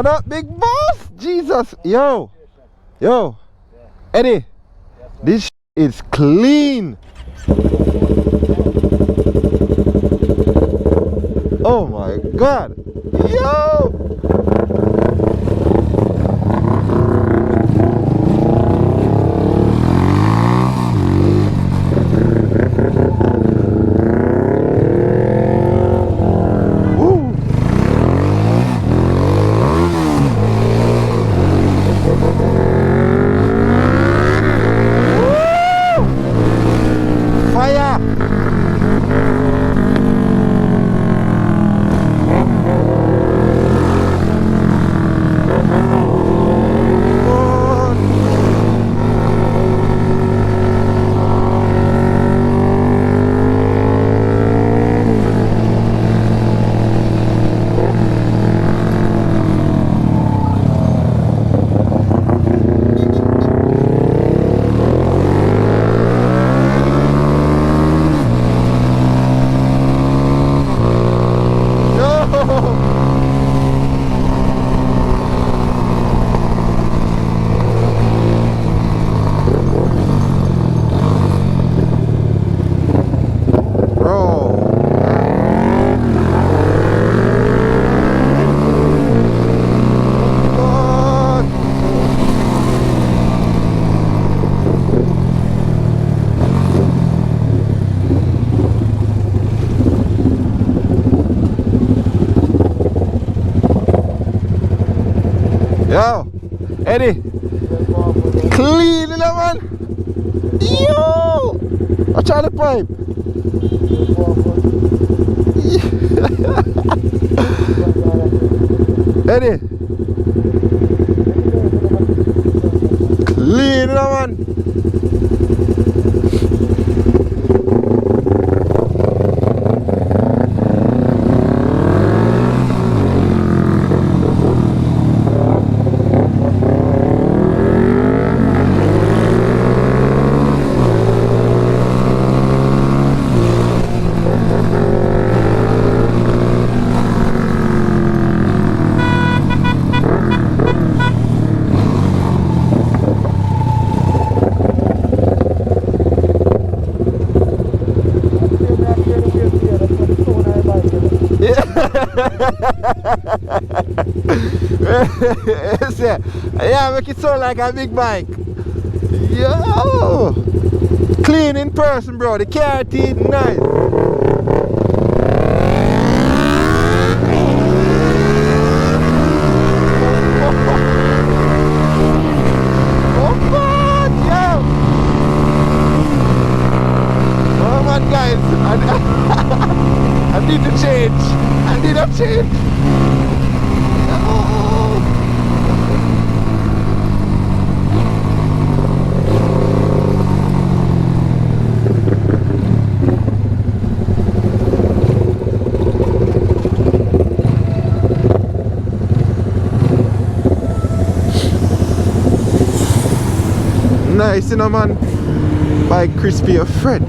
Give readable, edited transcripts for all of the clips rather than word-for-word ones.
What up, big boss? Jesus. Yo. Yo. Eddie. This is clean. Oh my God. Yo. Yo, Eddie, clean it up, man. Yo, I try the pipe. Eddie, clean it up, man. Yeah, make it sound like a big bike. Yo, clean in person, bro. The car teeth nice. Oh God, yo. Oh man, guys, I need to change. I need to change. Nice, you know, man. By Crispy or Fred.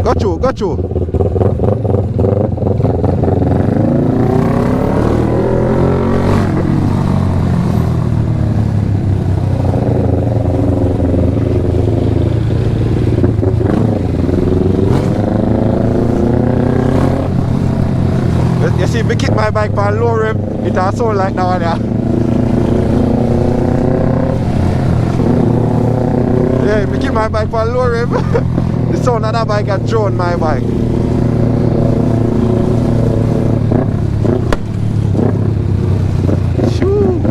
Got you, got you. You see me keep my bike on low rim, it has sound like that one, yeah. Yeah, me keep my bike on low rim. The sound of that bike has drawn my bike. Shoo.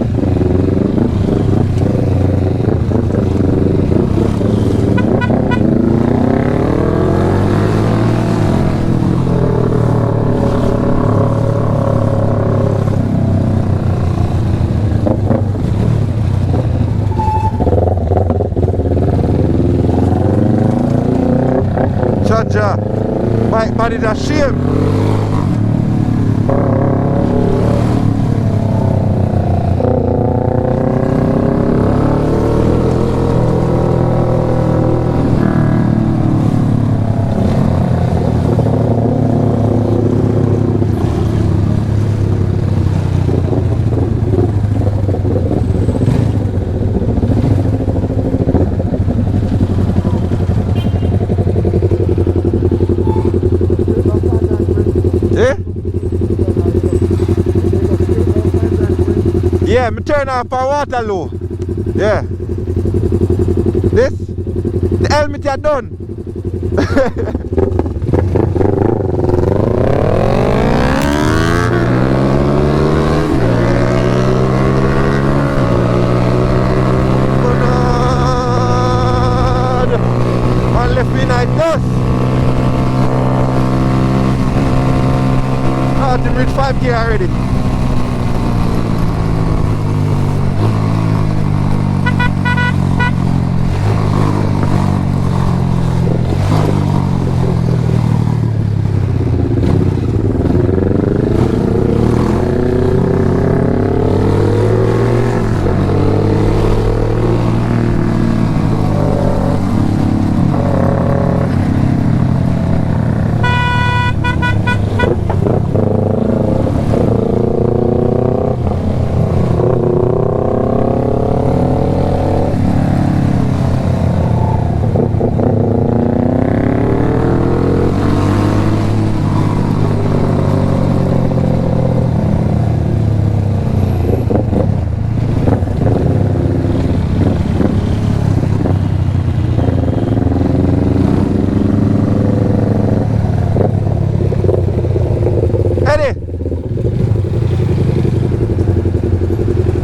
Bike body that shame. Yeah, me turn off for Waterloo. Yeah. This, the helmet are done. One left behind dust. Oh, to reach 5K already.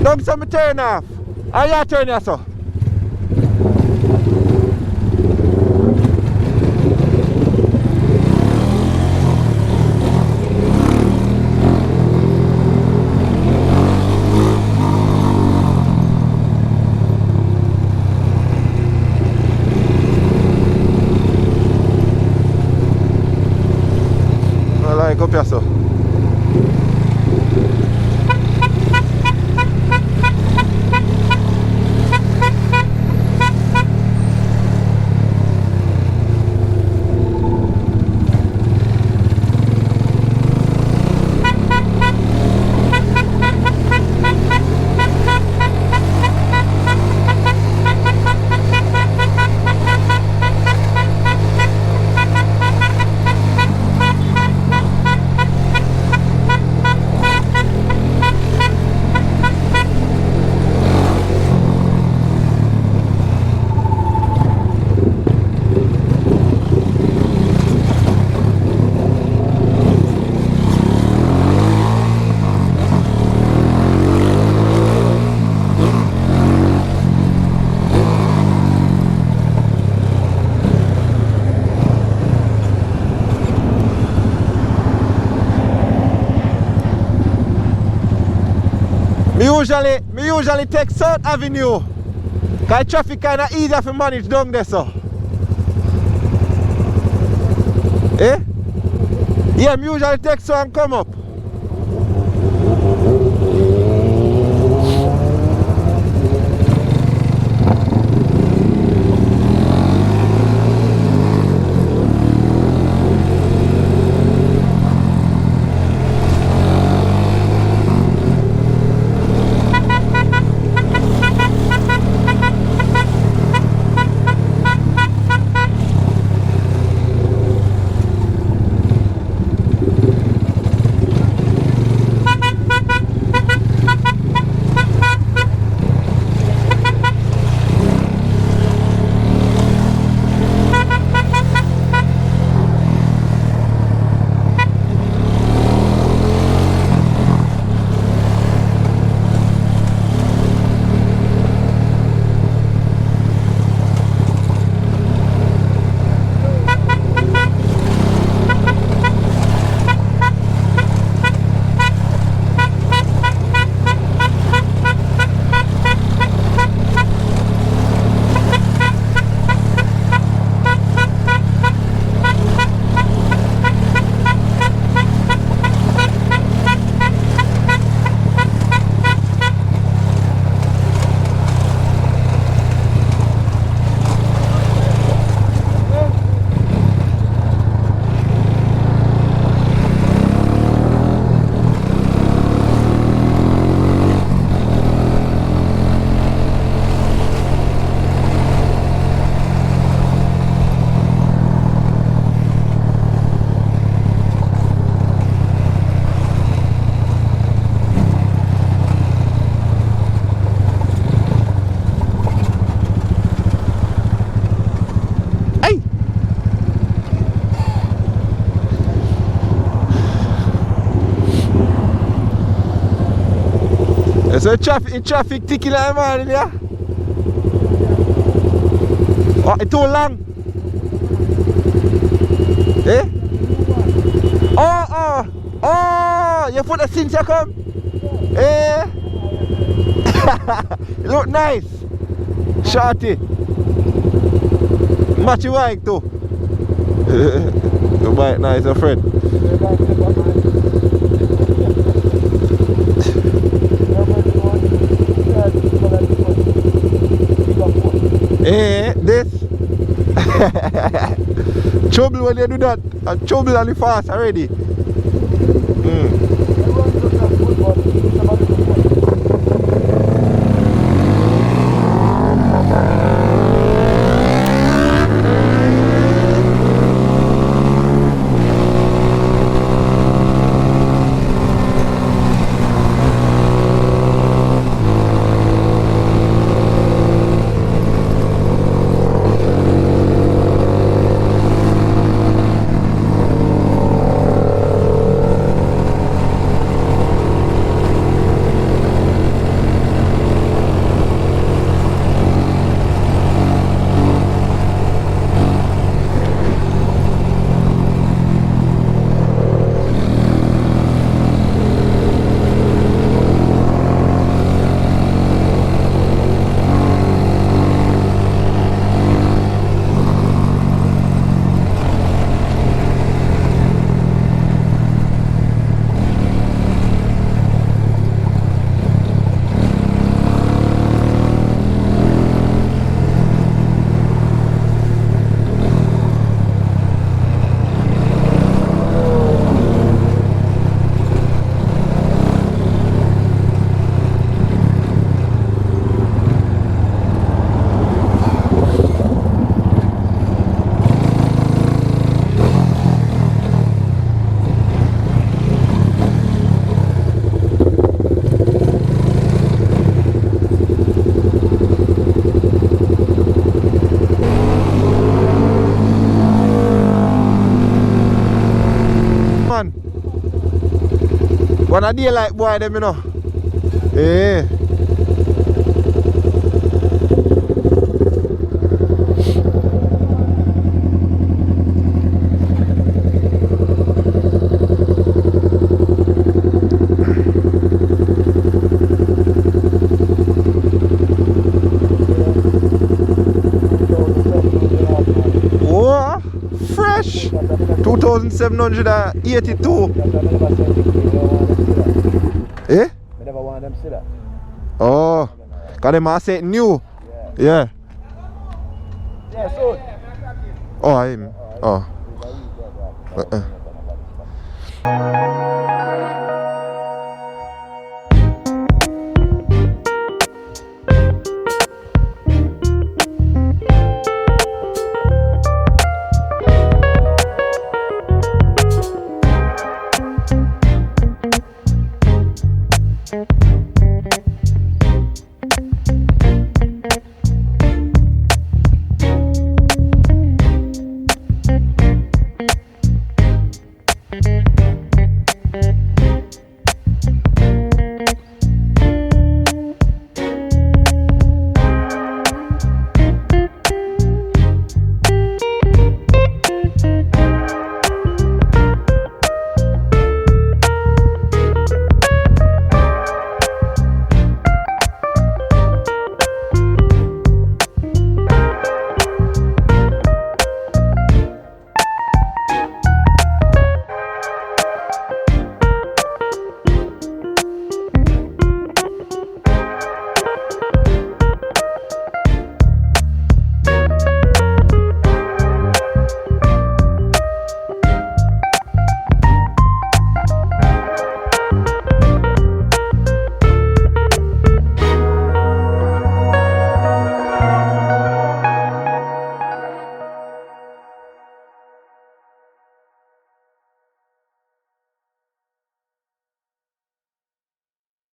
Don't say me turn off. How you turn here, so? I like up here, so. Me usually take South Avenue because traffic kind of easier to manage down there, so. Eh? Yeah, me usually take so and come up. So traffic ticking like morning, yeah? Oh, it's too long. Eh? Oh, you put the since you come? Eh? You look nice. Shorty. Match your bike too. Your bike nice, your friend. Eh, this trouble when you do that. Trouble and fast already. Man, one a day like boy them, you know. Eh. Oh, fresh. 2,782. Eh? I never want them to see that. Oh, cause them are say new. Yeah. Yeah, so. Oh, I'm. Oh.